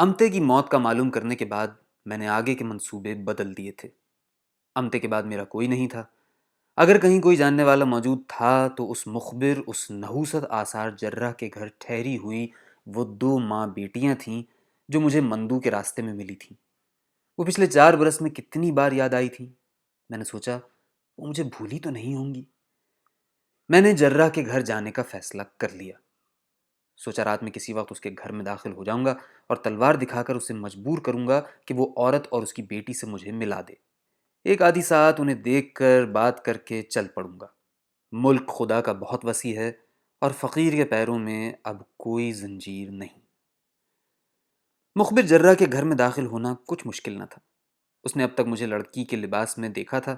امتے کی موت کا معلوم کرنے کے بعد میں نے آگے کے منصوبے بدل دیے تھے۔ امتے کے بعد میرا کوئی نہیں تھا۔ اگر کہیں کوئی جاننے والا موجود تھا تو اس مخبر، اس نحوست آثار جرہ کے گھر ٹھہری ہوئی وہ 2 ماں بیٹیاں تھیں جو مجھے مندو کے راستے میں ملی تھیں۔ وہ پچھلے 4 برس میں کتنی بار یاد آئی تھیں۔ میں نے سوچا وہ مجھے بھولی تو نہیں ہوں گی۔ میں نے جرہ کے گھر جانے کا فیصلہ کر لیا۔ سوچا رات میں کسی وقت اس کے گھر میں داخل ہو جاؤں گا اور تلوار دکھا کر اسے مجبور کروں گا کہ وہ عورت اور اس کی بیٹی سے مجھے ملا دے۔ ایک آدھی ساتھ انہیں دیکھ کر بات کر کے چل پڑوں گا۔ ملک خدا کا بہت وسیع ہے اور فقیر کے پیروں میں اب کوئی زنجیر نہیں۔ مخبر جرہ کے گھر میں داخل ہونا کچھ مشکل نہ تھا۔ اس نے اب تک مجھے لڑکی کے لباس میں دیکھا تھا۔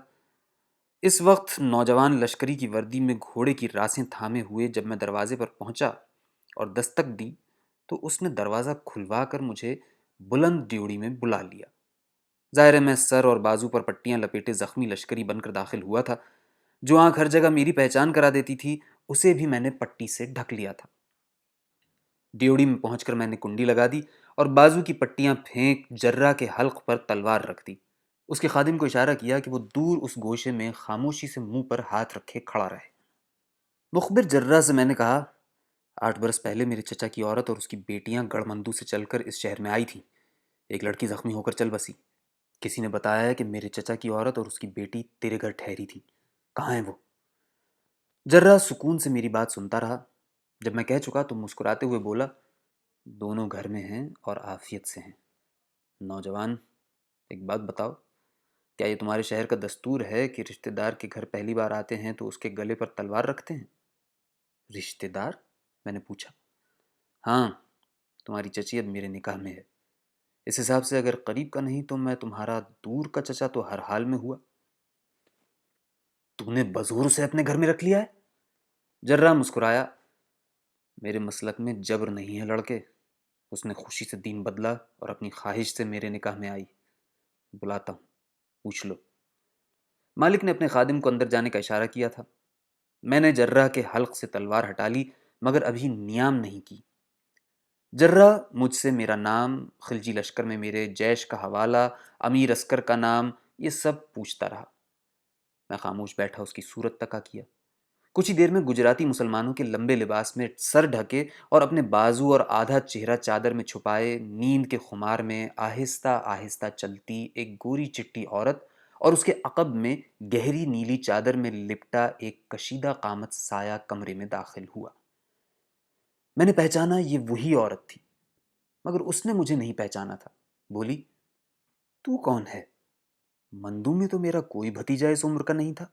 اس وقت نوجوان لشکری کی وردی میں گھوڑے کی راسیں تھامے ہوئے جب میں دروازے پر پہنچا اور دستک دی تو اس نے دروازہ کھلوا کر مجھے بلند ڈیوڑی میں بلا لیا۔ ظاہر ہے میں سر اور بازو پر پٹیاں لپیٹے زخمی لشکری بن کر داخل ہوا تھا۔ جو آنکھ ہر جگہ میری پہچان کرا دیتی تھی اسے بھی میں نے پٹی سے ڈھک لیا تھا۔ ڈیوڑی میں پہنچ کر میں نے کنڈی لگا دی اور بازو کی پٹیاں پھینک جرہ کے حلق پر تلوار رکھ دی۔ اس کے خادم کو اشارہ کیا کہ وہ دور اس گوشے میں خاموشی سے منہ پر ہاتھ رکھے کھڑا رہے۔ مخبر جرہ سے میں نے کہا 8 برس پہلے میرے چچا کی عورت اور اس کی بیٹیاں گڑھ مندو سے چل کر اس شہر میں آئی تھیں۔ ایک لڑکی زخمی ہو کر چل بسی۔ کسی نے بتایا ہے کہ میرے چچا کی عورت اور اس کی بیٹی تیرے گھر ٹھہری تھی۔ کہاں ہیں وہ؟ جرہ سکون سے میری بات سنتا رہا۔ جب میں کہہ چکا تو مسکراتے ہوئے بولا، دونوں گھر میں ہیں اور عافیت سے ہیں۔ نوجوان، ایک بات بتاؤ، کیا یہ تمہارے شہر کا دستور ہے کہ رشتہ دار کے گھر پہلی بار آتے ہیں تو اس کے گلے پر تلوار رکھتے ہیں؟ رشتہ دار؟ میں نے پوچھا۔ ہاں، تمہاری چچی اب میرے نکاح میں ہے۔ اس حساب سے اگر قریب کا نہیں تو میں تمہارا دور کا چچا تو ہر حال میں ہوا۔ تو نے بزور سے اپنے گھر میں رکھ لیا ہے؟ جرہ مسکرایا، میرے مسلک میں جبر نہیں ہے لڑکے۔ اس نے خوشی سے دین بدلا اور اپنی خواہش سے میرے نکاح میں آئی۔ بلاتا ہوں، پوچھ لو۔ مالک نے اپنے خادم کو اندر جانے کا اشارہ کیا تھا۔ میں نے جرہ کے حلق سے تلوار ہٹا لی مگر ابھی نیام نہیں کی۔ جرہ مجھ سے میرا نام، خلجی لشکر میں میرے جیش کا حوالہ، امیر عسکر کا نام، یہ سب پوچھتا رہا۔ میں خاموش بیٹھا اس کی صورت تکا کیا۔ کچھ ہی دیر میں گجراتی مسلمانوں کے لمبے لباس میں سر ڈھکے اور اپنے بازو اور آدھا چہرہ چادر میں چھپائے نیند کے خمار میں آہستہ آہستہ چلتی ایک گوری چٹی عورت اور اس کے عقب میں گہری نیلی چادر میں لپٹا ایک کشیدہ قامت سایہ کمرے میں داخل ہوا۔ میں نے پہچانا یہ وہی عورت تھی، مگر اس نے مجھے نہیں پہچانا تھا۔ بولی، تو کون ہے؟ مندو میں تو میرا کوئی بھتیجا اس عمر کا نہیں تھا۔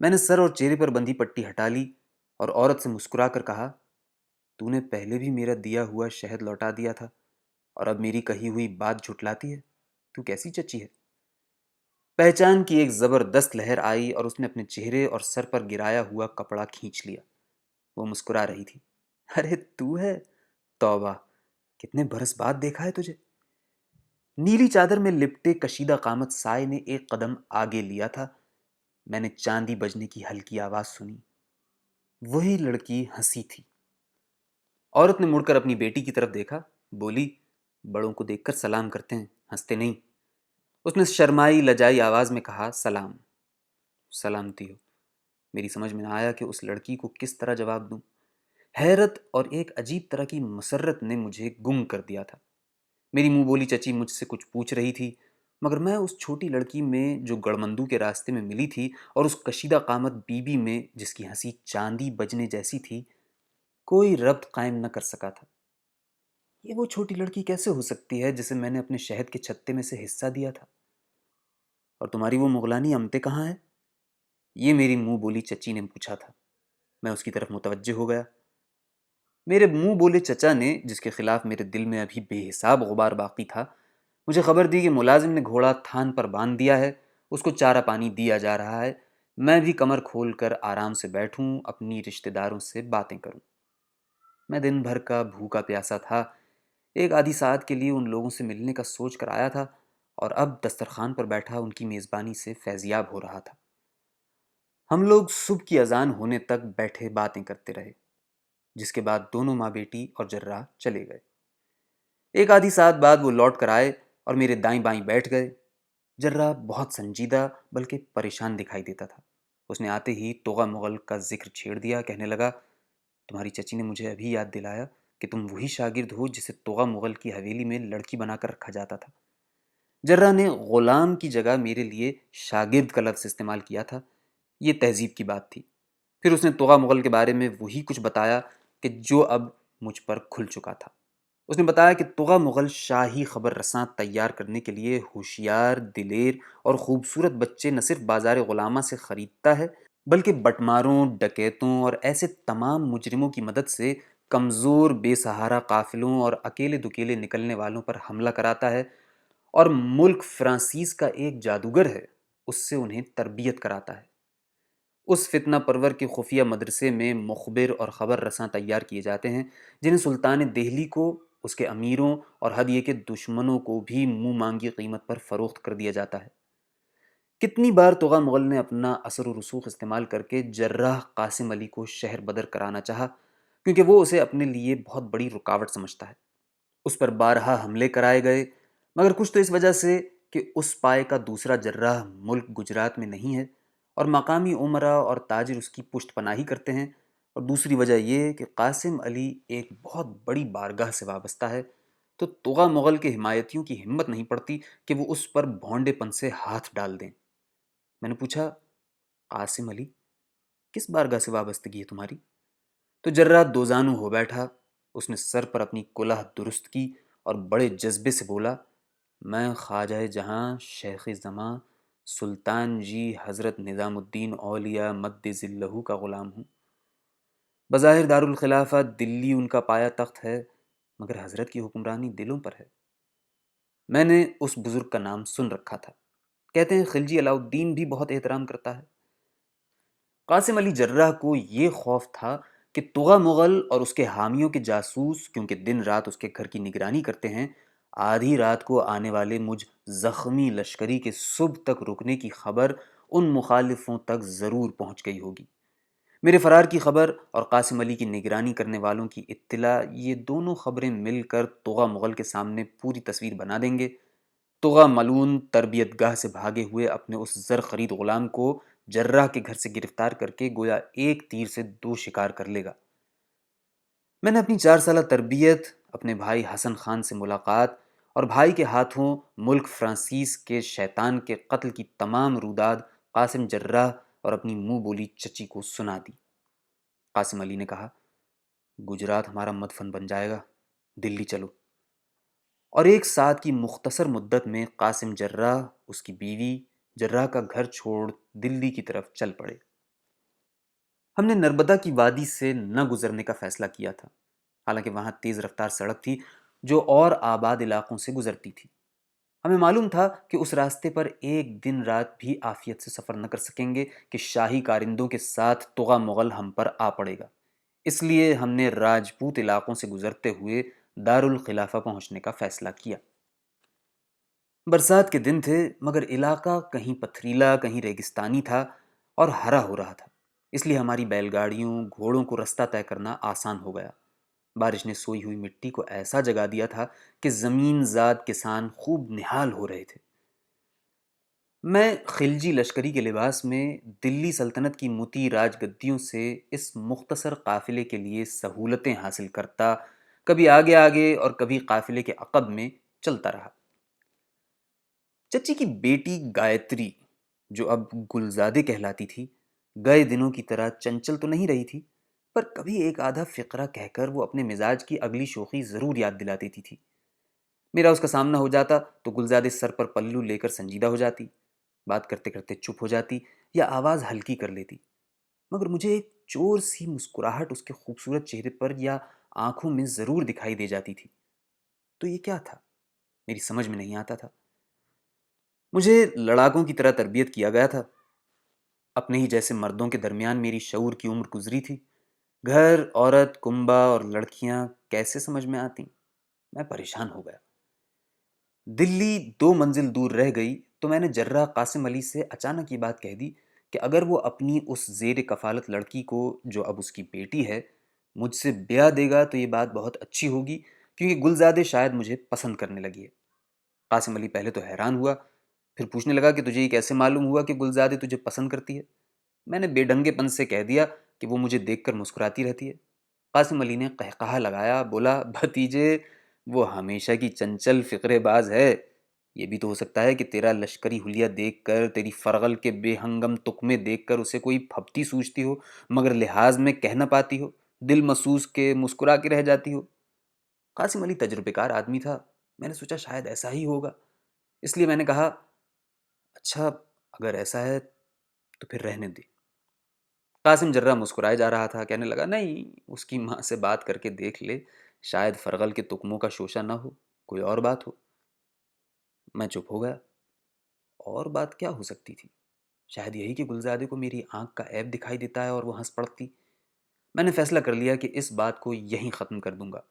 میں نے سر اور چہرے پر بندھی پٹی ہٹا لی اور عورت سے مسکرا کر کہا، تو نے پہلے بھی میرا دیا ہوا شہد لوٹا دیا تھا اور اب میری کہی ہوئی بات جھٹلاتی ہے؟ تو کیسی چچی ہے؟ پہچان کی ایک زبردست لہر آئی اور اس نے اپنے چہرے اور سر پر گرایا ہوا کپڑا کھینچ لیا۔ وہ مسکرا رہی تھی۔ ارے تو ہے؟ توبہ، کتنے برس بعد دیکھا ہے تجھے۔ نیلی چادر میں لپٹے کشیدہ قامت سائے نے ایک قدم آگے لیا تھا۔ میں نے چاندی بجنے کی ہلکی آواز سنی۔ وہی لڑکی ہنسی تھی۔ عورت نے مڑ کر اپنی بیٹی کی طرف دیکھا، بولی، بڑوں کو دیکھ کر سلام کرتے ہیں، ہنستے نہیں۔ اس نے شرمائی لجائی آواز میں کہا، سلام۔ سلامتی ہو۔ میری سمجھ میں نہ آیا کہ اس لڑکی کو کس طرح جواب دوں۔ حیرت اور ایک عجیب طرح کی مسرت نے مجھے گم کر دیا تھا۔ میری منہ بولی چچی مجھ سے کچھ پوچھ رہی تھی، مگر میں اس چھوٹی لڑکی میں جو گڑمندو کے راستے میں ملی تھی اور اس کشیدہ قامت بی بی میں جس کی ہنسی چاندی بجنے جیسی تھی، کوئی ربط قائم نہ کر سکا تھا۔ یہ وہ چھوٹی لڑکی کیسے ہو سکتی ہے جسے میں نے اپنے شہد کے چھتے میں سے حصہ دیا تھا؟ اور تمہاری وہ مغلانی امتے کہاں ہے؟ یہ میری منہ بولی چچی نے پوچھا تھا۔ میں اس کی طرف متوجہ ہو گیا۔ میرے منہ بولے چچا نے، جس کے خلاف میرے دل میں ابھی بے حساب غبار باقی تھا، مجھے خبر دی کہ ملازم نے گھوڑا تھان پر باندھ دیا ہے، اس کو چارہ پانی دیا جا رہا ہے، میں بھی کمر کھول کر آرام سے بیٹھوں، اپنی رشتہ داروں سے باتیں کروں۔ میں دن بھر کا بھوکا پیاسا تھا، ایک آدھی ساعت کے لیے ان لوگوں سے ملنے کا سوچ کر آیا تھا اور اب دسترخوان پر بیٹھا ان کی میزبانی سے فیضیاب ہو رہا تھا۔ ہم لوگ صبح کی اذان ہونے تک بیٹھے باتیں کرتے رہے، جس کے بعد دونوں ماں بیٹی اور جرہ چلے گئے۔ ایک آدھی ساتھ بعد وہ لوٹ کر آئے اور میرے دائیں بائیں بیٹھ گئے۔ جرہ بہت سنجیدہ بلکہ پریشان دکھائی دیتا تھا۔ اس نے آتے ہی توغا مغل کا ذکر چھیڑ دیا، کہنے لگا، تمہاری چچی نے مجھے ابھی یاد دلایا کہ تم وہی شاگرد ہو جسے توغا مغل کی حویلی میں لڑکی بنا کر رکھا جاتا تھا۔ جرہ نے غلام کی جگہ میرے لیے شاگرد کا لفظ استعمال کیا تھا۔ یہ تہذیب کی بات تھی۔ پھر اس نے توغا مغل کے بارے میں وہی کچھ بتایا کہ جو اب مجھ پر کھل چکا تھا۔ اس نے بتایا کہ توغا مغل شاہی خبر رساں تیار کرنے کے لیے ہوشیار، دلیر اور خوبصورت بچے نہ صرف بازار غلامہ سے خریدتا ہے بلکہ بٹماروں، ڈکیتوں اور ایسے تمام مجرموں کی مدد سے کمزور بے سہارا قافلوں اور اکیلے دکیلے نکلنے والوں پر حملہ کراتا ہے، اور ملک فرانسیس کا ایک جادوگر ہے، اس سے انہیں تربیت کراتا ہے۔ اس فتنہ پرور کے خفیہ مدرسے میں مخبر اور خبر رساں تیار کیے جاتے ہیں جنہیں سلطان دہلی کو، اس کے امیروں اور حد یہ کہ دشمنوں کو بھی منہ مانگی قیمت پر فروخت کر دیا جاتا ہے۔ کتنی بار توغا مغل نے اپنا اثر و رسوخ استعمال کر کے جراح قاسم علی کو شہر بدر کرانا چاہا، کیونکہ وہ اسے اپنے لیے بہت بڑی رکاوٹ سمجھتا ہے۔ اس پر بارہا حملے کرائے گئے، مگر کچھ تو اس وجہ سے کہ اس پائے کا دوسرا جراح ملک گجرات میں نہیں ہے اور مقامی عمرا اور تاجر اس کی پشت پناہی کرتے ہیں، اور دوسری وجہ یہ کہ قاسم علی ایک بہت بڑی بارگاہ سے وابستہ ہے، تو توغا مغل کے حمایتیوں کی ہمت نہیں پڑتی کہ وہ اس پر بھونڈے پن سے ہاتھ ڈال دیں۔ میں نے پوچھا، قاسم علی کس بارگاہ سے وابستگی ہے تمہاری؟ تو جراح دوزانو ہو بیٹھا۔ اس نے سر پر اپنی کلہ درست کی اور بڑے جذبے سے بولا، میں خواجہ جہاں شیخ زماں سلطان جی حضرت نظام الدین اولیاء مد ظلہ کا غلام ہوں۔ بظاہر دارالخلافہ دلی ان کا پایا تخت ہے، مگر حضرت کی حکمرانی دلوں پر ہے۔ میں نے اس بزرگ کا نام سن رکھا تھا، کہتے ہیں خلجی علاؤ الدین بھی بہت احترام کرتا ہے۔ قاسم علی جراح کو یہ خوف تھا کہ توغا مغل اور اس کے حامیوں کے جاسوس، کیونکہ دن رات اس کے گھر کی نگرانی کرتے ہیں، آدھی رات کو آنے والے مجھ زخمی لشکری کے صبح تک رکنے کی خبر ان مخالفوں تک ضرور پہنچ گئی ہوگی۔ میرے فرار کی خبر اور قاسم علی کی نگرانی کرنے والوں کی اطلاع، یہ دونوں خبریں مل کر توغا مغل کے سامنے پوری تصویر بنا دیں گے۔ توغا ملعون تربیت گاہ سے بھاگے ہوئے اپنے اس زر خرید غلام کو جراح کے گھر سے گرفتار کر کے گویا ایک تیر سے دو شکار کر لے گا۔ میں نے اپنی 4 سالہ تربیت، اپنے بھائی حسن خان سے ملاقات اور بھائی کے ہاتھوں ملک فرانسیس کے شیطان کے قتل کی تمام روداد قاسم جراح اور اپنی منہ بولی چچی کو سنا دی۔ قاسم علی نے کہا، گجرات ہمارا مدفن بن جائے گا، دلی چلو۔ اور ایک سال کی مختصر مدت میں قاسم جراح، اس کی بیوی، جراح کا گھر چھوڑ دلی کی طرف چل پڑے۔ ہم نے نربدا کی وادی سے نہ گزرنے کا فیصلہ کیا تھا، حالانکہ وہاں تیز رفتار سڑک تھی جو اور آباد علاقوں سے گزرتی تھی۔ ہمیں معلوم تھا کہ اس راستے پر ایک دن رات بھی عافیت سے سفر نہ کر سکیں گے کہ شاہی کارندوں کے ساتھ توغا مغل ہم پر آ پڑے گا۔ اس لیے ہم نے راجپوت علاقوں سے گزرتے ہوئے دارالخلافہ پہنچنے کا فیصلہ کیا۔ برسات کے دن تھے، مگر علاقہ کہیں پتھریلا کہیں ریگستانی تھا اور ہرا ہو رہا تھا، اس لیے ہماری بیل گاڑیوں، گھوڑوں کو رستہ طے کرنا آسان ہو گیا۔ بارش نے سوئی ہوئی مٹی کو ایسا جگا دیا تھا کہ زمین زاد کسان خوب نہال ہو رہے تھے۔ میں خلجی لشکری کے لباس میں دلی سلطنت کی مطیع راج گدیوں سے اس مختصر قافلے کے لیے سہولتیں حاصل کرتا، کبھی آگے آگے اور کبھی قافلے کے عقب میں چلتا رہا۔ چچی کی بیٹی گایتری، جو اب گلزادے کہلاتی تھی، گئے دنوں کی طرح چنچل تو نہیں رہی تھی، پر کبھی ایک آدھا فقرہ کہہ کر وہ اپنے مزاج کی اگلی شوخی ضرور یاد دلا دیتی تھی۔ میرا اس کا سامنا ہو جاتا تو گلزادے سر پر پلو لے کر سنجیدہ ہو جاتی، بات کرتے کرتے چپ ہو جاتی یا آواز ہلکی کر لیتی، مگر مجھے ایک چور سی مسکراہٹ اس کے خوبصورت چہرے پر یا آنکھوں میں ضرور دکھائی دے جاتی تھی۔ تو یہ کیا تھا؟ میری سمجھ میں نہیں آتا تھا۔ مجھے لڑاکوں کی طرح تربیت کیا گیا تھا، اپنے ہی جیسے مردوں کے درمیان میری شعور کی عمر گزری تھی۔ گھر، عورت، کنبہ اور لڑکیاں کیسے سمجھ میں آتی؟ میں پریشان ہو گیا۔ دلی 2 منزل دور رہ گئی تو میں نے جراح قاسم علی سے اچانک یہ بات کہہ دی کہ اگر وہ اپنی اس زیر کفالت لڑکی کو، جو اب اس کی بیٹی ہے، مجھ سے بیاہ دے گا تو یہ بات بہت اچھی ہوگی، کیونکہ گلزادے شاید مجھے پسند کرنے لگی ہے۔ قاسم علی پہلے تو حیران ہوا، پھر پوچھنے لگا کہ تجھے یہ کیسے معلوم ہوا کہ گلزادے تجھے پسند کرتی ہے؟ میں نے بے ڈھنگے پن سے کہہ دیا کہ وہ مجھے دیکھ کر مسکراتی رہتی ہے۔ قاسم علی نے قہقہا لگایا، بولا بھتیجے وہ ہمیشہ کی چنچل فقرے باز ہے، یہ بھی تو ہو سکتا ہے کہ تیرا لشکری حلیہ دیکھ کر، تیری فرغل کے بے ہنگم تکمے دیکھ کر اسے کوئی پھپتی سوچتی ہو، مگر لحاظ میں کہہ نہ پاتی ہو، دل محسوس کے مسکرا کے رہ جاتی ہو۔ قاسم علی تجربے کار آدمی تھا، میں نے سوچا شاید ایسا ہی ہوگا، اس لیے میں نے کہا اچھا اگر ایسا ہے تو پھر رہنے دے۔ قاسم جرہ مسکرائے جا رہا تھا، کہنے لگا نہیں، اس کی ماں سے بات کر کے دیکھ لے، شاید فرغل کے تکموں کا شوشہ نہ ہو، کوئی اور بات ہو۔ میں چپ ہو گیا۔ اور بات کیا ہو سکتی تھی؟ شاید یہی کہ گلزادے کو میری آنکھ کا عیب دکھائی دیتا ہے اور وہ ہنس پڑتی۔ میں نے فیصلہ کر لیا کہ اس بات کو یہیں ختم کر دوں گا۔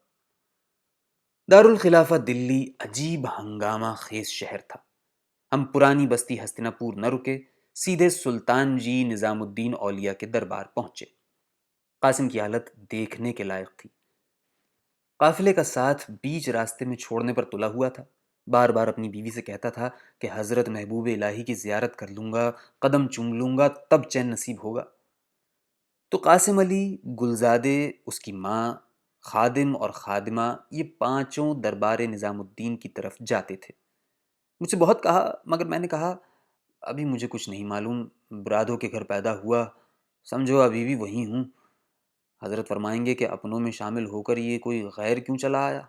دارالخلافہ دلی عجیب ہنگامہ خیز شہر تھا۔ ہم پرانی بستی ہستینا پور نہ رکے، سیدھے سلطان جی نظام الدین اولیاء کے دربار پہنچے۔ قاسم کی حالت دیکھنے کے لائق تھی۔ قافلے کا ساتھ بیچ راستے میں چھوڑنے پر تلا ہوا تھا، بار بار اپنی بیوی سے کہتا تھا کہ حضرت محبوب الہی کی زیارت کر لوں گا، قدم چوم لوں گا، تب چین نصیب ہوگا۔ تو قاسم علی، گلزادے، اس کی ماں، خادم اور خادمہ، یہ پانچوں دربار نظام الدین کی طرف جاتے تھے۔ مجھ سے بہت کہا، مگر میں نے کہا ابھی مجھے کچھ نہیں معلوم، برادوں کے گھر پیدا ہوا، سمجھو ابھی بھی وہی ہوں۔ حضرت فرمائیں گے کہ اپنوں میں شامل ہو کر یہ کوئی غیر کیوں چلا آیا؟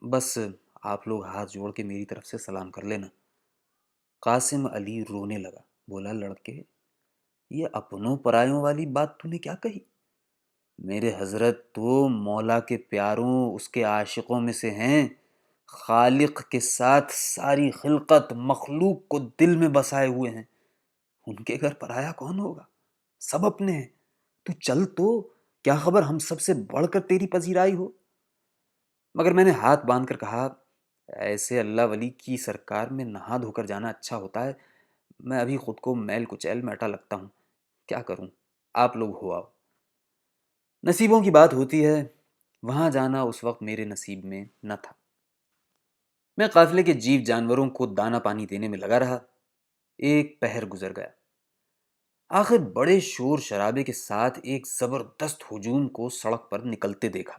بس آپ لوگ ہاتھ جوڑ کے میری طرف سے سلام کر لینا۔ قاسم علی رونے لگا، بولا لڑکے یہ اپنوں پرایوں والی بات تو نے کیا کہی؟ میرے حضرت تو مولا کے پیاروں، اس کے عاشقوں میں سے ہیں، خالق کے ساتھ ساری خلقت مخلوق کو دل میں بسائے ہوئے ہیں، ان کے گھر پرایا کون ہوگا؟ سب اپنے ہیں، تو چل تو، کیا خبر ہم سب سے بڑھ کر تیری پذیرائی ہو۔ مگر میں نے ہاتھ باندھ کر کہا ایسے اللہ ولی کی سرکار میں نہا دھو کر جانا اچھا ہوتا ہے، میں ابھی خود کو میل کچیل میٹا لگتا ہوں، کیا کروں، آپ لوگ ہو آؤ۔ نصیبوں کی بات ہوتی ہے، وہاں جانا اس وقت میرے نصیب میں نہ تھا۔ میں قافلے کے جیو جانوروں کو دانہ پانی دینے میں لگا رہا۔ ایک پہر گزر گیا۔ آخر بڑے شور شرابے کے ساتھ ایک زبردست ہجوم کو سڑک پر نکلتے دیکھا۔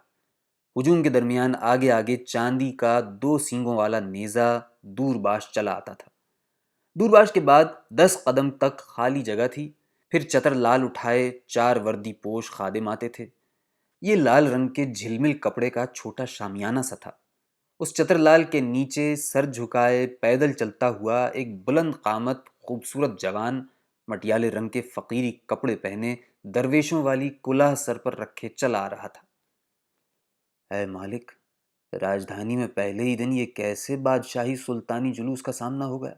ہجوم کے درمیان آگے آگے چاندی کا 2 سینگوں والا نیزہ دور باش چلا آتا تھا۔ دور باش کے بعد 10 قدم تک خالی جگہ تھی، پھر چتر لال اٹھائے 4 وردی پوش خادم آتے تھے۔ یہ لال رنگ کے جھلمل کپڑے کا چھوٹا شامیانہ سا تھا۔ اس چتر لال کے نیچے سر جھکائے پیدل چلتا ہوا ایک بلند قامت خوبصورت جوان، مٹیالے رنگ کے فقیری کپڑے پہنے، درویشوں والی کلاه سر پر رکھے چلا آ رہا تھا۔ اے مالک، راجدھانی میں پہلے ہی دن یہ کیسے بادشاہی سلطانی جلوس کا سامنا ہو گیا؟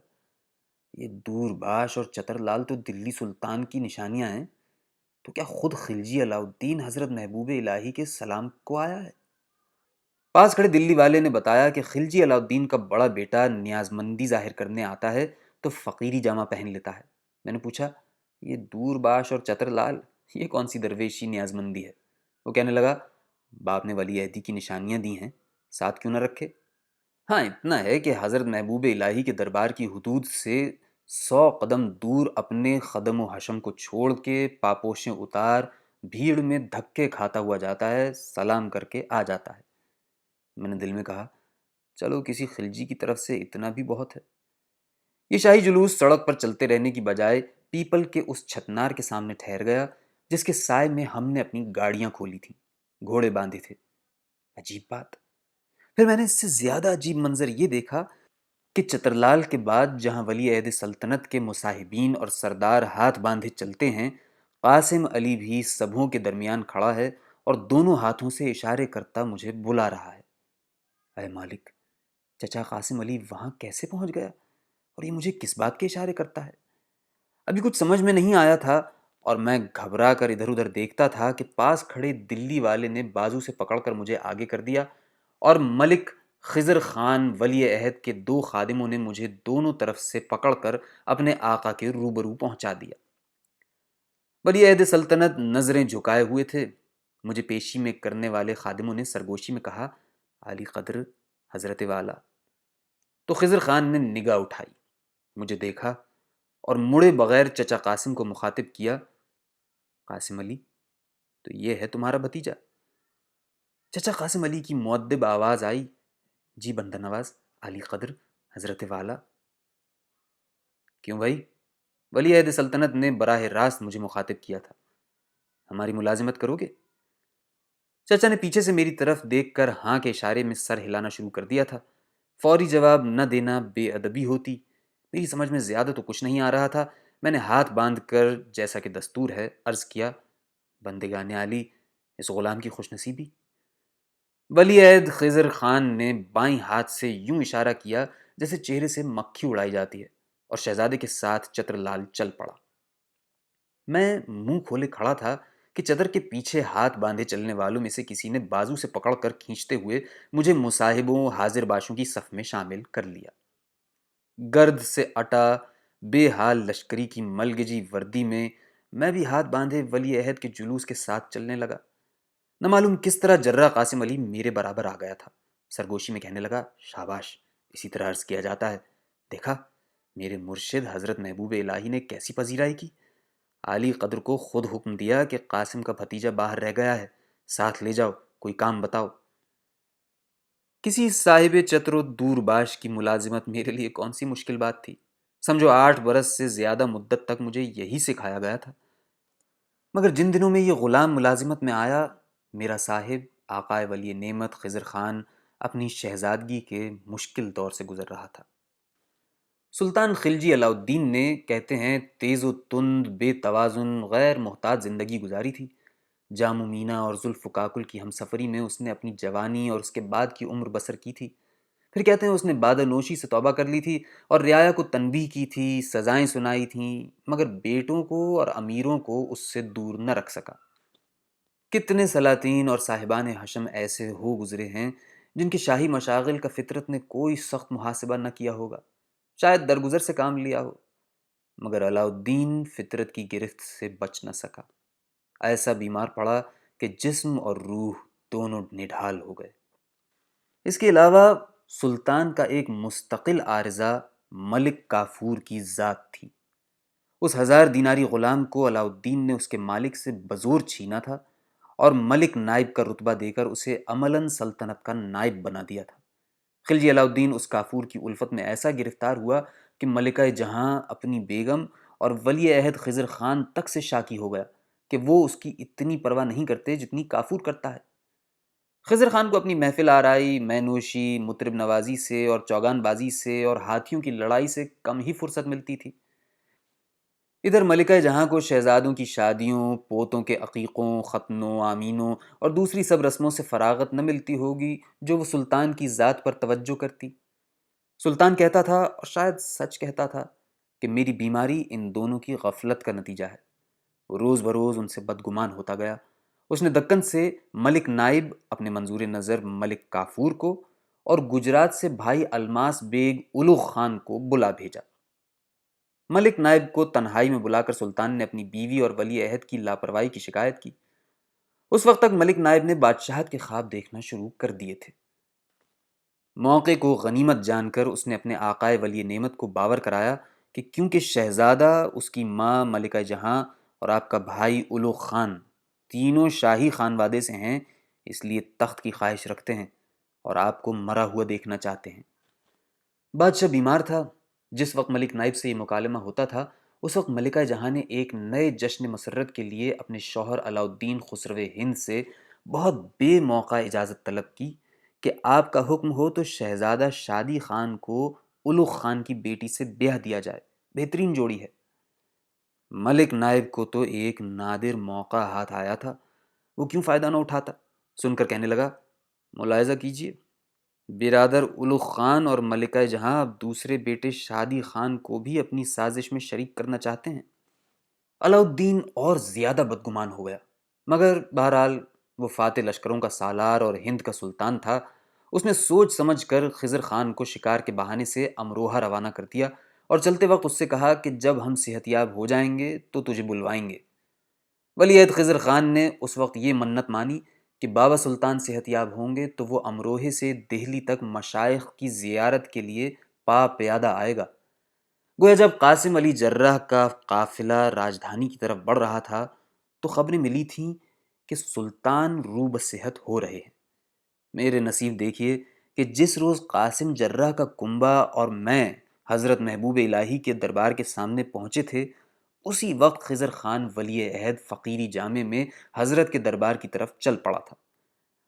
یہ دور باش اور چتر لال تو دلی سلطان کی نشانیاں ہیں، تو کیا خود خلجی علاؤالدین حضرت محبوب الہی کے سلام کو آیا ہے؟ پاس کھڑے دلی والے نے بتایا کہ خلجی علاؤالدین کا بڑا بیٹا نیاز مندی ظاہر کرنے آتا ہے تو فقیری جامہ پہن لیتا ہے۔ میں نے پوچھا یہ دور باش اور چتر لال، یہ کون سی درویشی نیاز مندی ہے؟ وہ کہنے لگا باپ نے ولی عہدی کی نشانیاں دی ہیں، ساتھ کیوں نہ رکھے؟ ہاں اتنا ہے کہ حضرت محبوب الہی کے دربار کی حدود سے 100 قدم دور اپنے خدم و حشم کو چھوڑ کے پاپوشیں اتار بھیڑ میں دھکے کھاتا ہوا جاتا ہے، سلام کر کے آ جاتا ہے۔ میں نے دل میں کہا چلو کسی خلجی کی طرف سے اتنا بھی بہت ہے۔ یہ شاہی جلوس سڑک پر چلتے رہنے کی بجائے پیپل کے اس چھتنار کے سامنے ٹھہر گیا جس کے سائے میں ہم نے اپنی گاڑیاں کھولی تھیں، گھوڑے باندھے تھے۔ عجیب بات، پھر میں نے اس سے زیادہ عجیب منظر یہ دیکھا کہ چترلال کے بعد جہاں ولی عہد سلطنت کے مصاحبین اور سردار ہاتھ باندھے چلتے ہیں، قاسم علی بھی سبھوں کے درمیان کھڑا ہے اور دونوں ہاتھوں سے اشارے کرتا مجھے بلا رہا ہے۔ اے مالک، چچا قاسم علی وہاں کیسے پہنچ گیا اور یہ مجھے کس بات کے اشارے کرتا ہے؟ ابھی کچھ سمجھ میں نہیں آیا تھا اور میں گھبرا کر ادھر ادھر دیکھتا تھا کہ پاس کھڑے دلی والے نے بازو سے پکڑ کر مجھے آگے کر دیا اور ملک خضر خان ولی عہد کے 2 خادموں نے مجھے دونوں طرف سے پکڑ کر اپنے آقا کے روبرو پہنچا دیا۔ ولی عہد سلطنت نظریں جھکائے ہوئے تھے۔ مجھے پیشی میں کرنے والے خادموں نے سرگوشی میں کہا علی قدر حضرت والا۔ تو خضر خان نے نگاہ اٹھائی، مجھے دیکھا اور مڑے بغیر چچا قاسم کو مخاطب کیا، قاسم علی، تو یہ ہے تمہارا بھتیجا؟ چچا قاسم علی کی مؤدب آواز آئی، جی بندہ نواز علی قدر حضرت والا۔ کیوں بھائی؟ ولی عہد سلطنت نے براہ راست مجھے مخاطب کیا تھا، ہماری ملازمت کرو گے؟ چچا نے پیچھے سے میری طرف دیکھ کر ہاں کے اشارے میں سر ہلانا شروع کر دیا تھا۔ فوری جواب نہ دینا بے ادبی ہوتی، میری سمجھ میں زیادہ تو کچھ نہیں آ رہا تھا۔ میں نے ہاتھ باندھ کر جیسا کہ دستور ہے عرض کیا، بندگان عالی، اس غلام کی خوش نصیبی۔ ولی عہد خضر خان نے بائیں ہاتھ سے یوں اشارہ کیا جیسے چہرے سے مکھی اڑائی جاتی ہے، اور شہزادے کے ساتھ چتر لال چل پڑا۔ میں منہ کھولے کھڑا تھا کہ چدر کے پیچھے ہاتھ باندھے چلنے والوں میں سے کسی نے بازو سے پکڑ کر کھینچتے ہوئے مجھے مصاحبوں حاضر باشوں کی صف میں شامل کر لیا۔ گرد سے اٹا بے حال لشکری کی ملگجی وردی میں بھی ہاتھ باندھے ولی عہد کے جلوس کے ساتھ چلنے لگا۔ نہ معلوم کس طرح جرہ قاسم علی میرے برابر آ گیا تھا، سرگوشی میں کہنے لگا، شاباش، اسی طرح عرض کیا جاتا ہے، دیکھا میرے مرشد حضرت محبوب الہی نے کیسی پذیرائی کی۔ علی قدر کو خود حکم دیا کہ قاسم کا بھتیجا باہر رہ گیا ہے، ساتھ لے جاؤ، کوئی کام بتاؤ۔ کسی صاحب چتر و دور باش کی ملازمت میرے لیے کون سی مشکل بات تھی؟ سمجھو 8 برس سے زیادہ مدت تک مجھے یہی سکھایا گیا تھا۔ مگر جن دنوں میں یہ غلام ملازمت میں آیا، میرا صاحب آقائے ولی نعمت خضر خان اپنی شہزادگی کے مشکل دور سے گزر رہا تھا۔ سلطان خلجی علاء الدین نے کہتے ہیں تیز و تند بے توازن غیر محتاط زندگی گزاری تھی۔ جام و مینا اور زلف و کاکل کی ہم سفری میں اس نے اپنی جوانی اور اس کے بعد کی عمر بسر کی تھی۔ پھر کہتے ہیں اس نے باد نوشی سے توبہ کر لی تھی اور رعایا کو تنبیہ کی تھی، سزائیں سنائی تھیں، مگر بیٹوں کو اور امیروں کو اس سے دور نہ رکھ سکا۔ کتنے سلاطین اور صاحبان حشم ایسے ہو گزرے ہیں جن کے شاہی مشاغل کا فطرت نے کوئی سخت محاسبہ نہ کیا ہوگا، شاید درگزر سے کام لیا ہو، مگر علاء الدین فطرت کی گرفت سے بچ نہ سکا۔ ایسا بیمار پڑا کہ جسم اور روح دونوں نڈھال ہو گئے۔ اس کے علاوہ سلطان کا ایک مستقل عارضہ ملک کافور کی ذات تھی۔ اس 1000 دیناری غلام کو علاء الدین نے اس کے مالک سے بزور چھینا تھا اور ملک نائب کا رتبہ دے کر اسے عملاً سلطنت کا نائب بنا دیا تھا۔ خلجی علاء الدین اس کافور کی الفت میں ایسا گرفتار ہوا کہ ملکہ جہاں اپنی بیگم اور ولی عہد خضر خان تک سے شاکی ہو گیا کہ وہ اس کی اتنی پرواہ نہیں کرتے جتنی کافور کرتا ہے۔ خضر خان کو اپنی محفل آرائی، مینوشی، مطرب نوازی سے اور چوگان بازی سے اور ہاتھیوں کی لڑائی سے کم ہی فرصت ملتی تھی۔ ادھر ملکہ جہاں کو شہزادوں کی شادیوں، پوتوں کے عقیقوں، ختنوں، آمینوں اور دوسری سب رسموں سے فراغت نہ ملتی ہوگی جو وہ سلطان کی ذات پر توجہ کرتی۔ سلطان کہتا تھا، اور شاید سچ کہتا تھا، کہ میری بیماری ان دونوں کی غفلت کا نتیجہ ہے۔ وہ روز بروز ان سے بدگمان ہوتا گیا۔ اس نے دکن سے ملک نائب اپنے منظور نظر ملک کافور کو اور گجرات سے بھائی الماس بیگ اولوغ خان کو بلا بھیجا۔ ملک نائب کو تنہائی میں بلا کر سلطان نے اپنی بیوی اور ولی عہد کی لاپرواہی کی شکایت کی۔ اس وقت تک ملک نائب نے بادشاہت کے خواب دیکھنا شروع کر دیے تھے۔ موقع کو غنیمت جان کر اس نے اپنے آقائے ولی نعمت کو باور کرایا کہ کیونکہ شہزادہ، اس کی ماں ملکہ جہاں اور آپ کا بھائی اولوغ خان تینوں شاہی خانوادے سے ہیں، اس لیے تخت کی خواہش رکھتے ہیں اور آپ کو مرا ہوا دیکھنا چاہتے ہیں۔ بادشاہ بیمار تھا۔ جس وقت ملک نائب سے یہ مکالمہ ہوتا تھا، اس وقت ملکہ جہاں نے ایک نئے جشن مسرت کے لیے اپنے شوہر علاء الدین خسرو ہند سے بہت بے موقع اجازت طلب کی کہ آپ کا حکم ہو تو شہزادہ شادی خان کو اولوغ خان کی بیٹی سے بیاہ دیا جائے، بہترین جوڑی ہے۔ ملک نائب کو تو ایک نادر موقع ہاتھ آیا تھا، وہ کیوں فائدہ نہ اٹھاتا؟ سن کر کہنے لگا، ملاحظہ کیجئے، برادر اولوغ خان اور ملکہ جہاں اب دوسرے بیٹے شادی خان کو بھی اپنی سازش میں شریک کرنا چاہتے ہیں۔ علاء الدین اور زیادہ بدگمان ہو گیا، مگر بہرحال وہ فاتح لشکروں کا سالار اور ہند کا سلطان تھا۔ اس نے سوچ سمجھ کر خضر خان کو شکار کے بہانے سے امروہہ روانہ کر دیا اور چلتے وقت اس سے کہا کہ جب ہم صحت یاب ہو جائیں گے تو تجھے بلوائیں گے۔ ولی عہد خضر خان نے اس وقت یہ منت مانی کہ بابا سلطان صحت یاب ہوں گے تو وہ امروہے سے دہلی تک مشائخ کی زیارت کے لیے پا پیادہ آئے گا۔ گویا جب قاسم علی جرح کا قافلہ راجدھانی کی طرف بڑھ رہا تھا تو خبریں ملی تھیں کہ سلطان رو بصحت ہو رہے ہیں۔ میرے نصیب دیکھیے کہ جس روز قاسم جرح کا کنبہ اور میں حضرت محبوب الہی کے دربار کے سامنے پہنچے تھے، اسی وقت خضر خان ولی عہد فقیری جامے میں حضرت کے دربار کی طرف چل پڑا تھا۔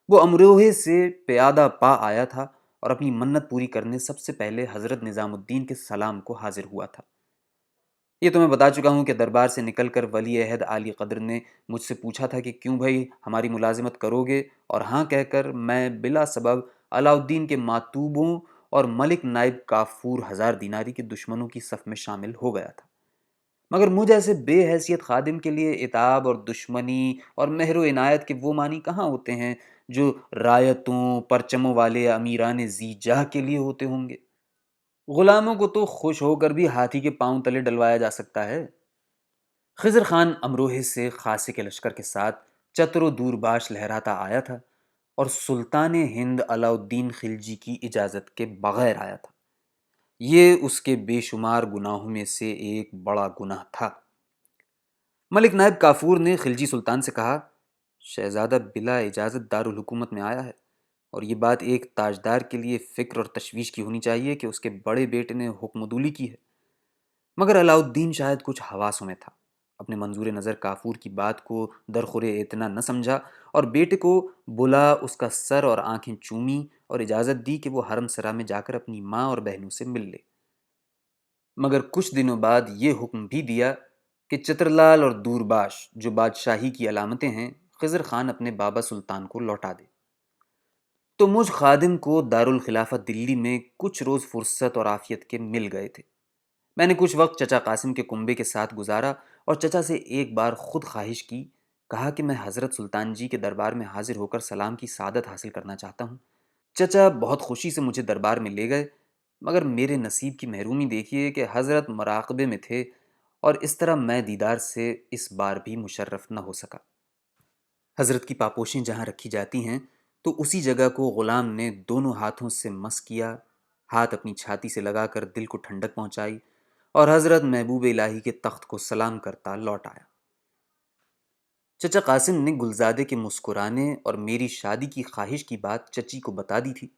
وہ امروہے سے پیادہ پا آیا تھا اور اپنی منت پوری کرنے سب سے پہلے حضرت نظام الدین کے سلام کو حاضر ہوا تھا۔ یہ تو میں بتا چکا ہوں کہ دربار سے نکل کر ولی عہد عالی قدر نے مجھ سے پوچھا تھا کہ کیوں بھائی ہماری ملازمت کرو گے، اور ہاں کہہ کر میں بلا سبب علاؤالدین کے ماتوبوں اور ملک نائب کافور 1000 دیناری کے دشمنوں کی صف میں شامل ہو گیا تھا۔ مگر مجھ ایسے بے حیثیت خادم کے لیے عتاب اور دشمنی اور مہر و عنایت کے وہ معنی کہاں ہوتے ہیں جو رایتوں پرچموں والے امیران ذی جاہ کے لیے ہوتے ہوں گے؟ غلاموں کو تو خوش ہو کر بھی ہاتھی کے پاؤں تلے ڈلوایا جا سکتا ہے۔ خضر خان امروہے سے خاصے کے لشکر کے ساتھ چتر و دورباش لہراتا آیا تھا اور سلطان ہند علاؤالدین خلجی کی اجازت کے بغیر آیا تھا۔ یہ اس کے بے شمار گناہوں میں سے ایک بڑا گناہ تھا۔ ملک نائب کافور نے خلجی سلطان سے کہا، شہزادہ بلا اجازت دارالحکومت میں آیا ہے، اور یہ بات ایک تاجدار کے لیے فکر اور تشویش کی ہونی چاہیے کہ اس کے بڑے بیٹے نے حکم عدولی کی ہے۔ مگر علاؤالدین شاید کچھ حواسوں میں تھا، اپنے منظور نظر کافور کی بات کو درخور اعتنا نہ سمجھا اور بیٹے کو بلا اس کا سر اور آنکھیں چومی اور اجازت دی کہ وہ حرم سرا میں جا کر اپنی ماں اور بہنوں سے مل لے۔ مگر کچھ دنوں بعد یہ حکم بھی دیا کہ چترلال اور دورباش جو بادشاہی کی علامتیں ہیں خضر خان اپنے بابا سلطان کو لوٹا دے۔ تو مجھ خادم کو دارالخلافہ دلی میں کچھ روز فرصت اور عافیت کے مل گئے تھے۔ میں نے کچھ وقت چچا قاسم کے کنبے کے ساتھ گزارا اور چچا سے ایک بار خود خواہش کی، کہا کہ میں حضرت سلطان جی کے دربار میں حاضر ہو کر سلام کی سعادت حاصل کرنا چاہتا ہوں۔ چچا بہت خوشی سے مجھے دربار میں لے گئے، مگر میرے نصیب کی محرومی دیکھیے کہ حضرت مراقبے میں تھے اور اس طرح میں دیدار سے اس بار بھی مشرف نہ ہو سکا۔ حضرت کی پاپوشیں جہاں رکھی جاتی ہیں تو اسی جگہ کو غلام نے دونوں ہاتھوں سے مس کیا، ہاتھ اپنی چھاتی سے لگا کر دل کو ٹھنڈک پہنچائی اور حضرت محبوب الہی کے تخت کو سلام کرتا لوٹ آیا۔ چچا قاسم نے گلزادے کے مسکرانے اور میری شادی کی خواہش کی بات چچی کو بتا دی تھی۔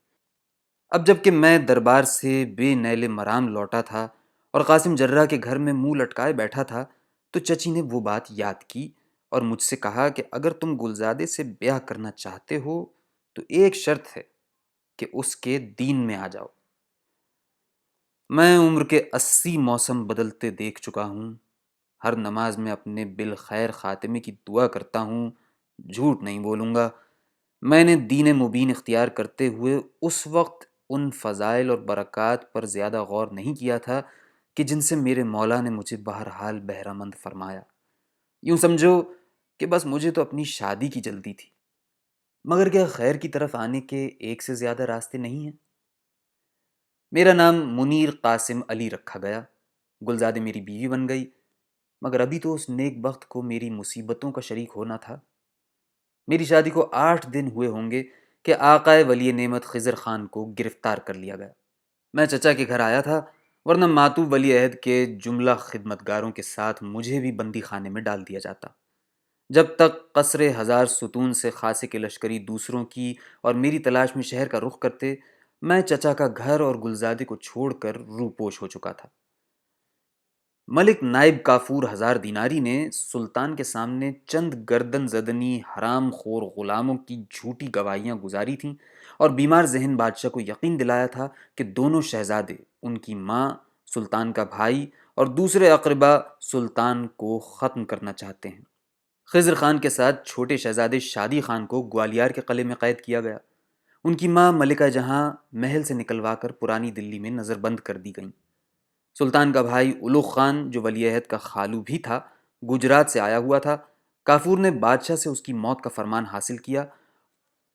اب جب کہ میں دربار سے بے نیل مرام لوٹا تھا اور قاسم جرح کے گھر میں منہ لٹکائے بیٹھا تھا تو چچی نے وہ بات یاد کی اور مجھ سے کہا کہ اگر تم گلزادے سے بیاہ کرنا چاہتے ہو تو ایک شرط ہے کہ اس کے دین میں آ جاؤ۔ میں عمر کے 80 موسم بدلتے دیکھ چکا ہوں، ہر نماز میں اپنے بالخیر خاتمے کی دعا کرتا ہوں، جھوٹ نہیں بولوں گا، میں نے دین مبین اختیار کرتے ہوئے اس وقت ان فضائل اور برکات پر زیادہ غور نہیں کیا تھا کہ جن سے میرے مولا نے مجھے بہرحال بہرہ مند فرمایا۔ یوں سمجھو کہ بس مجھے تو اپنی شادی کی جلدی تھی، مگر کیا خیر کی طرف آنے کے ایک سے زیادہ راستے نہیں ہیں؟ میرا نام منیر قاسم علی رکھا گیا، گلزادے میری بیوی بن گئی، مگر ابھی تو اس نیک بخت کو میری مصیبتوں کا شریک ہونا تھا۔ میری شادی کو 8 دن ہوئے ہوں گے کہ آقائے ولی نعمت خضر خان کو گرفتار کر لیا گیا۔ میں چچا کے گھر آیا تھا، ورنہ ماتو ولی عہد کے جملہ خدمتگاروں کے ساتھ مجھے بھی بندی خانے میں ڈال دیا جاتا۔ جب تک قصر 1000 ستون سے خاصے کے لشکری دوسروں کی اور میری تلاش میں شہر کا رخ کرتے، میں چچا کا گھر اور گلزادے کو چھوڑ کر روپوش ہو چکا تھا۔ ملک نائب کافور 1000 دیناری نے سلطان کے سامنے چند گردن زدنی حرام خور غلاموں کی جھوٹی گواہیاں گزاری تھیں اور بیمار ذہن بادشاہ کو یقین دلایا تھا کہ دونوں شہزادے، ان کی ماں، سلطان کا بھائی اور دوسرے اقربا سلطان کو ختم کرنا چاہتے ہیں۔ خضر خان کے ساتھ چھوٹے شہزادے شادی خان کو گوالیار کے قلعے میں قید کیا گیا۔ ان کی ماں ملکہ جہاں محل سے نکلوا کر پرانی دلی میں نظر بند کر دی گئیں۔ سلطان کا بھائی اولوغ خان جو ولی عہد کا خالو بھی تھا، گجرات سے آیا ہوا تھا۔ کافور نے بادشاہ سے اس کی موت کا فرمان حاصل کیا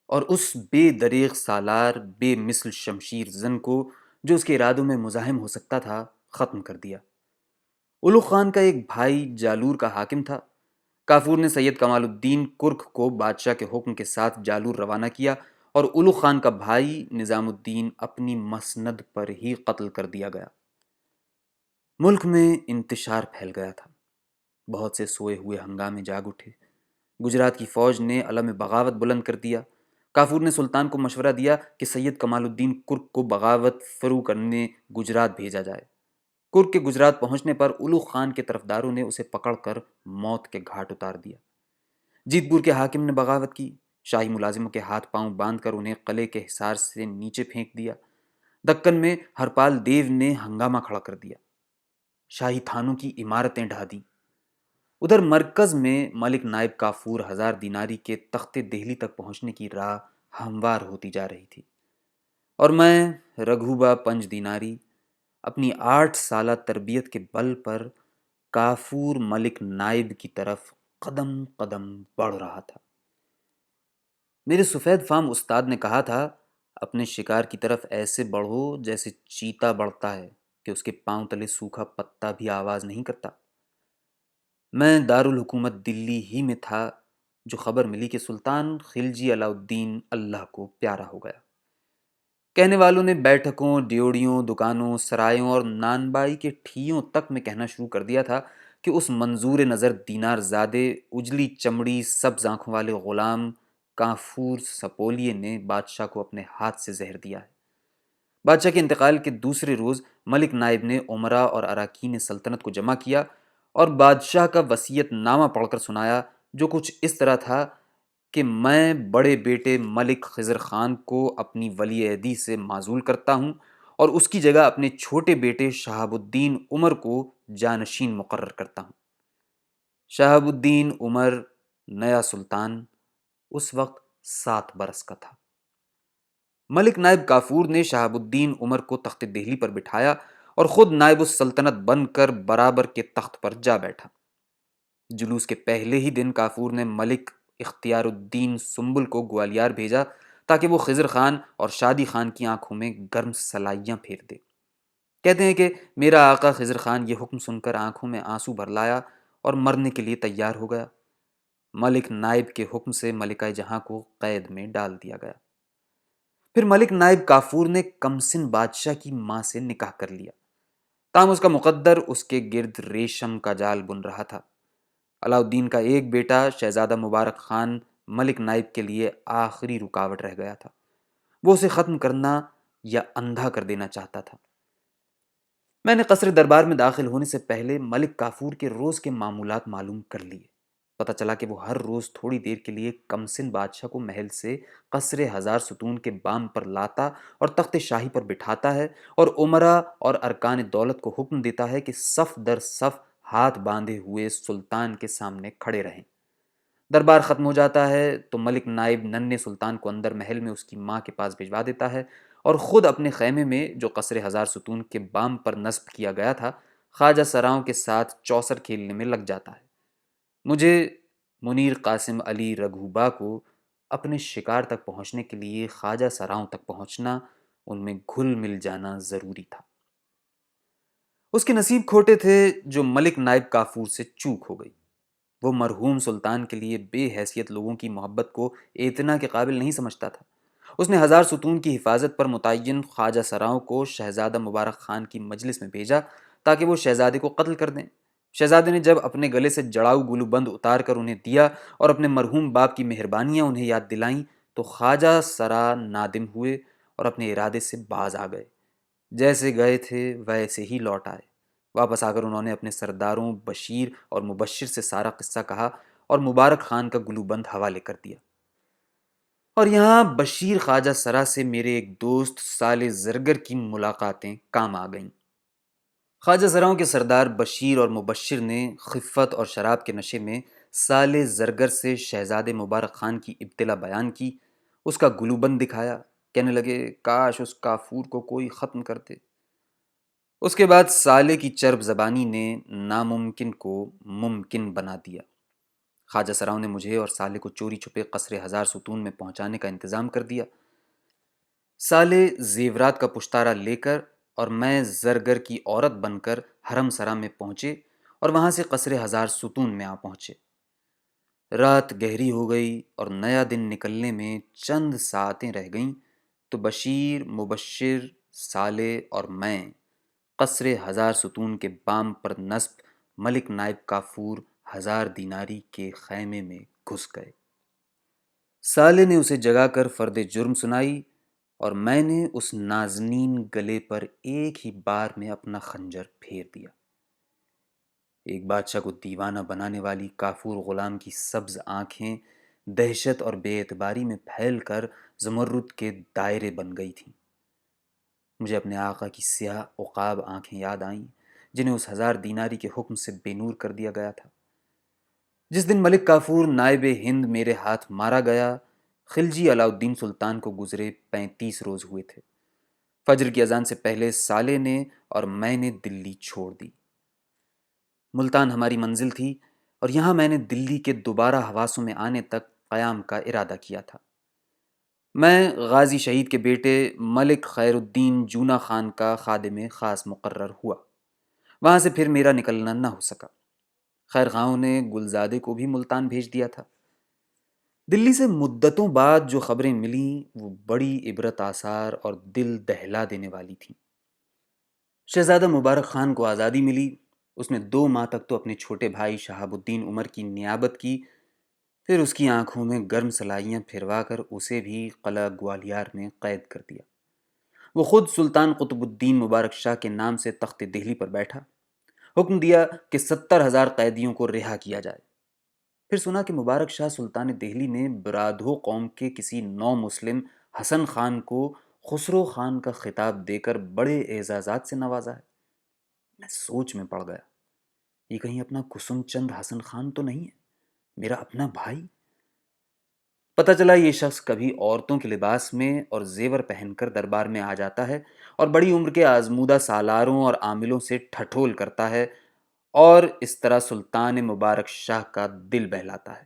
اور اس بے دریغ سالار بے مثل شمشیر زن کو جو اس کے ارادوں میں مزاحم ہو سکتا تھا ختم کر دیا۔ اولوغ خان کا ایک بھائی جالور کا حاکم تھا، کافور نے سید کمال الدین کرک کو بادشاہ کے حکم کے ساتھ جالور روانہ کیا اور الو خان کا بھائی نظام الدین اپنی مسند پر ہی قتل کر دیا گیا۔ ملک میں انتشار پھیل گیا تھا، بہت سے سوئے ہوئے ہنگامے جاگ اٹھے۔ گجرات کی فوج نے علم بغاوت بلند کر دیا۔ کافور نے سلطان کو مشورہ دیا کہ سید کمال الدین کرک کو بغاوت فرو کرنے گجرات بھیجا جائے۔ کرک کے گجرات پہنچنے پر الو خان کے طرفداروں نے اسے پکڑ کر موت کے گھاٹ اتار دیا۔ جیت پور کے حاکم نے بغاوت کی، شاہی ملازموں کے ہاتھ پاؤں باندھ کر انہیں قلعے کے حصار سے نیچے پھینک دیا۔ دکن میں ہرپال دیو نے ہنگامہ کھڑا کر دیا، شاہی تھانوں کی عمارتیں ڈھا دیں۔ ادھر مرکز میں ملک نائب کافور 1000 دیناری کے تخت دہلی تک پہنچنے کی راہ ہموار ہوتی جا رہی تھی، اور میں رگھوبا 5 دیناری اپنی 8 سالہ تربیت کے بل پر کافور ملک نائب کی طرف قدم قدم بڑھ رہا تھا۔ میرے سفید فام استاد نے کہا تھا، اپنے شکار کی طرف ایسے بڑھو جیسے چیتا بڑھتا ہے کہ اس کے پاؤں تلے سوکھا پتا بھی آواز نہیں کرتا۔ میں دارالحکومت دلی ہی میں تھا جو خبر ملی کہ سلطان خلجی علاء الدین اللہ کو پیارا ہو گیا۔ کہنے والوں نے بیٹھکوں، ڈیوڑیوں، دکانوں، سرایوں اور نانبائی کے ٹھیوں تک میں کہنا شروع کر دیا تھا کہ اس منظور نظر دینار زادے، اجلی چمڑی، سبز آنکھوں والے غلام کافور سپولیے نے بادشاہ کو اپنے ہاتھ سے زہر دیا ہے۔ بادشاہ کے انتقال کے دوسرے روز ملک نائب نے امراء اور اراکین سلطنت کو جمع کیا اور بادشاہ کا وصیت نامہ پڑھ کر سنایا، جو کچھ اس طرح تھا کہ میں بڑے بیٹے ملک خضر خان کو اپنی ولی عہدی سے معزول کرتا ہوں اور اس کی جگہ اپنے چھوٹے بیٹے شہاب الدین عمر کو جانشین مقرر کرتا ہوں۔ شہاب الدین عمر نیا سلطان اس وقت 7 برس کا تھا۔ ملک نائب کافور نے شہاب الدین عمر کو تخت دہلی پر بٹھایا اور خود نائب السلطنت بن کر برابر کے تخت پر جا بیٹھا۔ جلوس کے پہلے ہی دن کافور نے ملک اختیار الدین سنبل کو گوالیار بھیجا تاکہ وہ خضر خان اور شادی خان کی آنکھوں میں گرم سلائیاں پھیر دے۔ کہتے ہیں کہ میرا آقا خضر خان یہ حکم سن کر آنکھوں میں آنسو بھر لایا اور مرنے کے لیے تیار ہو گیا۔ ملک نائب کے حکم سے ملکہ جہاں کو قید میں ڈال دیا گیا۔ پھر ملک نائب کافور نے کمسن بادشاہ کی ماں سے نکاح کر لیا، تاہم اس کا مقدر اس کے گرد ریشم کا جال بن رہا تھا۔ علاء الدین کا ایک بیٹا شہزادہ مبارک خان ملک نائب کے لیے آخری رکاوٹ رہ گیا تھا، وہ اسے ختم کرنا یا اندھا کر دینا چاہتا تھا۔ میں نے قصر دربار میں داخل ہونے سے پہلے ملک کافور کے روز کے معمولات معلوم کر لیے۔ پتہ چلا کہ وہ ہر روز تھوڑی دیر کے لیے کمسن بادشاہ کو محل سے قصر 1000 ستون کے بام پر لاتا اور تخت شاہی پر بٹھاتا ہے اور امراء اور ارکان دولت کو حکم دیتا ہے کہ صف در صف ہاتھ باندھے ہوئے سلطان کے سامنے کھڑے رہیں۔ دربار ختم ہو جاتا ہے تو ملک نائب ننھے سلطان کو اندر محل میں اس کی ماں کے پاس بھجوا دیتا ہے اور خود اپنے خیمے میں جو قصر 1000 ستون کے بام پر نصب کیا گیا تھا خواجہ سراؤں کے ساتھ چوسر کھیلنے میں لگ جاتا ہے۔ مجھے منیر قاسم علی رگھوبا کو اپنے شکار تک پہنچنے کے لیے خواجہ سراؤں تک پہنچنا، ان میں گھل مل جانا ضروری تھا۔ اس کے نصیب کھوٹے تھے جو ملک نائب کافور سے چوک ہو گئی۔ وہ مرحوم سلطان کے لیے بے حیثیت لوگوں کی محبت کو اعتنا کے قابل نہیں سمجھتا تھا۔ اس نے 1000 ستون کی حفاظت پر متعین خواجہ سراؤں کو شہزادہ مبارک خان کی مجلس میں بھیجا تاکہ وہ شہزادے کو قتل کر دیں۔ شہزادے نے جب اپنے گلے سے جڑاؤ گلو بند اتار کر انہیں دیا اور اپنے مرحوم باپ کی مہربانیاں انہیں یاد دلائیں تو خواجہ سرا نادم ہوئے اور اپنے ارادے سے باز آ گئے۔ جیسے گئے تھے ویسے ہی لوٹ آئے۔ واپس آ کر انہوں نے اپنے سرداروں بشیر اور مبشر سے سارا قصہ کہا اور مبارک خان کا گلو بند حوالے کر دیا۔ اور یہاں بشیر خواجہ سرا سے میرے ایک دوست سالے زرگر کی ملاقاتیں کام آ گئیں۔ خواجہ سراؤں کے سردار بشیر اور مبشر نے خفت اور شراب کے نشے میں سالے زرگر سے شہزادے مبارک خان کی ابتلا بیان کی، اس کا گلو بند دکھایا، کہنے لگے کاش اس کافور کو کوئی ختم کرتے۔ اس کے بعد سالے کی چرب زبانی نے ناممکن کو ممکن بنا دیا۔ خواجہ سراؤں نے مجھے اور سالے کو چوری چھپے قصر 1000 ستون میں پہنچانے کا انتظام کر دیا۔ سالے زیورات کا پشتارا لے کر اور میں زرگر کی عورت بن کر حرم سرا میں پہنچے اور وہاں سے قصر 1000 ستون میں آ پہنچے۔ رات گہری ہو گئی اور نیا دن نکلنے میں چند ساعتیں رہ گئیں تو بشیر، مبشر، صالح اور میں قصر ہزار ستون کے بام پر نصب ملک نائب کافور 1000 دیناری کے خیمے میں گھس گئے۔ صالح نے اسے جگا کر فرد جرم سنائی اور میں نے اس نازنین گلے پر ایک ہی بار میں اپنا خنجر پھیر دیا۔ ایک بادشاہ کو دیوانہ بنانے والی کافور غلام کی سبز آنکھیں دہشت اور بے اعتباری میں پھیل کر زمرد کے دائرے بن گئی تھیں۔ مجھے اپنے آقا کی سیاہ عقاب آنکھیں یاد آئیں جنہیں اس 1000 دیناری کے حکم سے بے نور کر دیا گیا تھا۔ جس دن ملک کافور نائب ہند میرے ہاتھ مارا گیا، خلجی علاء الدین سلطان کو گزرے 35 روز ہوئے تھے۔ فجر کی اذان سے پہلے صالح نے اور میں نے دلی چھوڑ دی۔ ملتان ہماری منزل تھی اور یہاں میں نے دلی کے دوبارہ حواسوں میں آنے تک قیام کا ارادہ کیا تھا۔ میں غازی شہید کے بیٹے ملک خیر الدین جونا خان کا خادم خاص مقرر ہوا۔ وہاں سے پھر میرا نکلنا نہ ہو سکا۔ خیر خواہوں نے گلزادے کو بھی ملتان بھیج دیا تھا۔ دلی سے مدتوں بعد جو خبریں ملیں وہ بڑی عبرت آثار اور دل دہلا دینے والی تھیں۔ شہزادہ مبارک خان کو آزادی ملی۔ اس نے 2 ماہ تک تو اپنے چھوٹے بھائی شہاب الدین عمر کی نیابت کی، پھر اس کی آنکھوں میں گرم سلائیاں پھروا کر اسے بھی قلعہ گوالیار میں قید کر دیا۔ وہ خود سلطان قطب الدین مبارک شاہ کے نام سے تخت دہلی پر بیٹھا۔ حکم دیا کہ 70,000 قیدیوں کو رہا کیا جائے۔ پھر سنا کہ مبارک شاہ سلطان دہلی نے برادھو قوم کے کسی نو مسلم حسن خان کو خسرو خان کا خطاب دے کر بڑے اعزازات سے نوازا ہے۔ میں سوچ میں پڑ گیا، یہ کہیں اپنا کسم چند حسن خان تو نہیں ہے، میرا اپنا بھائی؟ پتہ چلا یہ شخص کبھی عورتوں کے لباس میں اور زیور پہن کر دربار میں آ جاتا ہے اور بڑی عمر کے آزمودہ سالاروں اور عاملوں سے ٹھٹھول کرتا ہے اور اس طرح سلطان مبارک شاہ کا دل بہلاتا ہے۔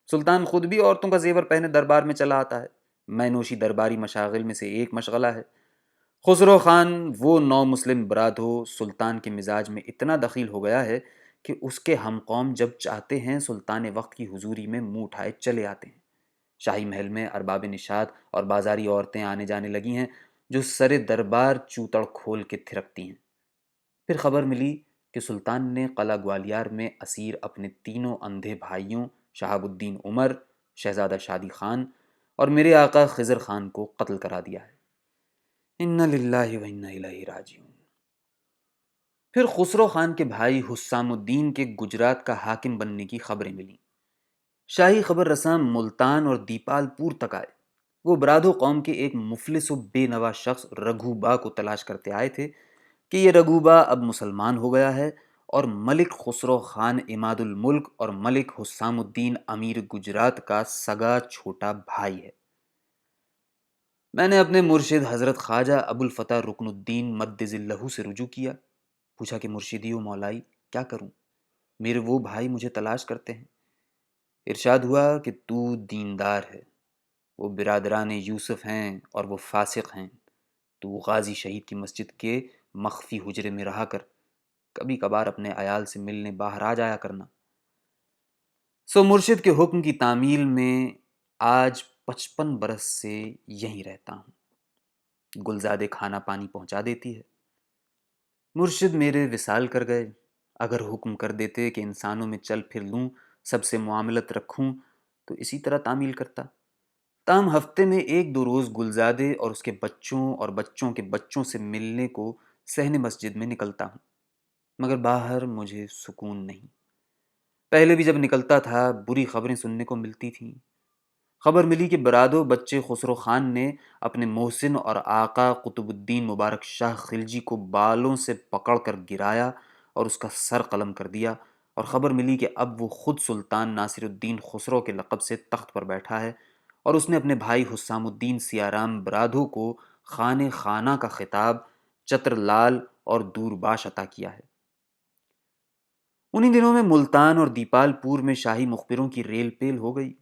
سلطان خود بھی عورتوں کا زیور پہنے دربار میں چلا آتا ہے۔ میں نوشی درباری مشاغل میں سے ایک مشغلہ ہے۔ خسرو خان وہ نو مسلم برادھو سلطان کے مزاج میں اتنا دخیل ہو گیا ہے کہ اس کے ہم قوم جب چاہتے ہیں سلطان وقت کی حضوری میں منہ اٹھائے چلے آتے ہیں۔ شاہی محل میں ارباب نشاط اور بازاری عورتیں آنے جانے لگی ہیں جو سر دربار چوتڑ کھول کے تھرکتی ہیں۔ پھر خبر ملی کہ سلطان نے قلعہ گوالیار میں اسیر اپنے 3 اندھے بھائیوں شہاب الدین عمر، شہزادہ شادی خان اور میرے آقا خضر خان کو قتل کرا دیا ہے۔ انا للہ و انا الیہ راجعون۔ پھر خسرو خان کے بھائی حسام الدین کے گجرات کا حاکم بننے کی خبریں ملیں۔ شاہی خبر رساں ملتان اور دیپال پور تک آئے۔ وہ برادو قوم کے ایک مفلس و بے نوا شخص رگھوبا کو تلاش کرتے آئے تھے کہ یہ رگھوبا اب مسلمان ہو گیا ہے اور ملک خسرو خان عماد الملک اور ملک حسام الدین امیر گجرات کا سگا چھوٹا بھائی ہے۔ میں نے اپنے مرشد حضرت خواجہ ابو الفتح رکن الدین مد ظلہ سے رجوع کیا۔ پوچھا کہ مرشدی و مولائی کیا کروں، میرے وہ بھائی مجھے تلاش کرتے ہیں۔ ارشاد ہوا کہ تو دیندار ہے، وہ برادران یوسف ہیں اور وہ فاسق ہیں، تو غازی شہید کی مسجد کے مخفی حجرے میں رہا کر، کبھی کبھار اپنے عیال سے ملنے باہر آ جایا کرنا۔ سو مرشد کے حکم کی تعمیل میں آج 55 برس سے یہیں رہتا ہوں۔ گلزادے کھانا پانی پہنچا دیتی ہے۔ مرشد میرے وصال کر گئے۔ اگر حکم کر دیتے کہ انسانوں میں چل پھر لوں، سب سے معاملت رکھوں تو اسی طرح تعمیل کرتا۔ تاہم ہفتے میں 1-2 روز گلزادے اور اس کے بچوں اور بچوں کے بچوں سے ملنے کو صحن مسجد میں نکلتا ہوں، مگر باہر مجھے سکون نہیں۔ پہلے بھی جب نکلتا تھا بری خبریں سننے کو ملتی تھیں۔ خبر ملی کہ برادو بچے خسرو خان نے اپنے محسن اور آقا قطب الدین مبارک شاہ خلجی کو بالوں سے پکڑ کر گرایا اور اس کا سر قلم کر دیا، اور خبر ملی کہ اب وہ خود سلطان ناصر الدین خسرو کے لقب سے تخت پر بیٹھا ہے اور اس نے اپنے بھائی حسام الدین سیارام برادو کو خانِ خانہ کا خطاب چتر لال اور دورباش عطا کیا ہے۔ انہی دنوں میں ملتان اور دیپال پور میں شاہی مخبروں کی ریل پیل ہو گئی۔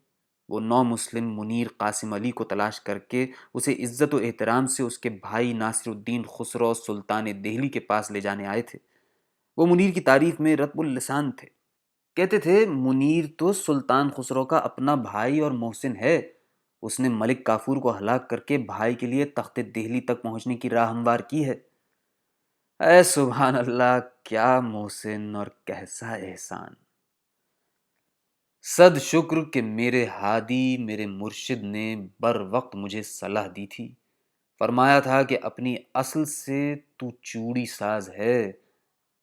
وہ نو مسلم منیر قاسم علی کو تلاش کر کے اسے عزت و احترام سے اس کے بھائی ناصر الدین خسرو سلطان دہلی کے پاس لے جانے آئے تھے۔ وہ منیر کی تعریف میں رطب اللسان تھے۔ کہتے تھے منیر تو سلطان خسرو کا اپنا بھائی اور محسن ہے، اس نے ملک کافور کو ہلاک کر کے بھائی کے لیے تخت دہلی تک پہنچنے کی راہ ہموار کی ہے۔ اے سبحان اللہ، کیا محسن اور کیسا احسان! صد شکر کہ میرے ہادی، میرے مرشد نے بر وقت مجھے صلاح دی تھی، فرمایا تھا کہ اپنی اصل سے تو چوڑی ساز ہے،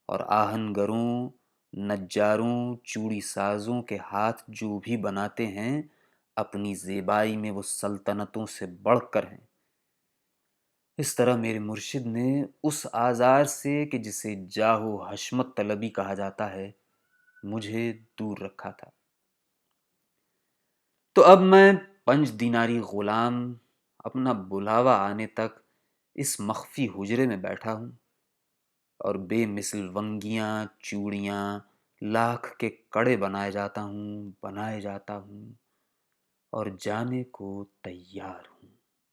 اور آہنگروں، نجاروں، چوڑی سازوں کے ہاتھ جو بھی بناتے ہیں اپنی زیبائی میں وہ سلطنتوں سے بڑھ کر ہیں۔ اس طرح میرے مرشد نے اس آزار سے کہ جسے جاہ و حشمت طلبی کہا جاتا ہے مجھے دور رکھا تھا۔ تو اب میں 5 دیناری غلام اپنا بلاوا آنے تک اس مخفی حجرے میں بیٹھا ہوں، اور بے مثل ونگیاں، چوڑیاں، لاکھ کے کڑے بنائے جاتا ہوں اور جانے کو تیار ہوں۔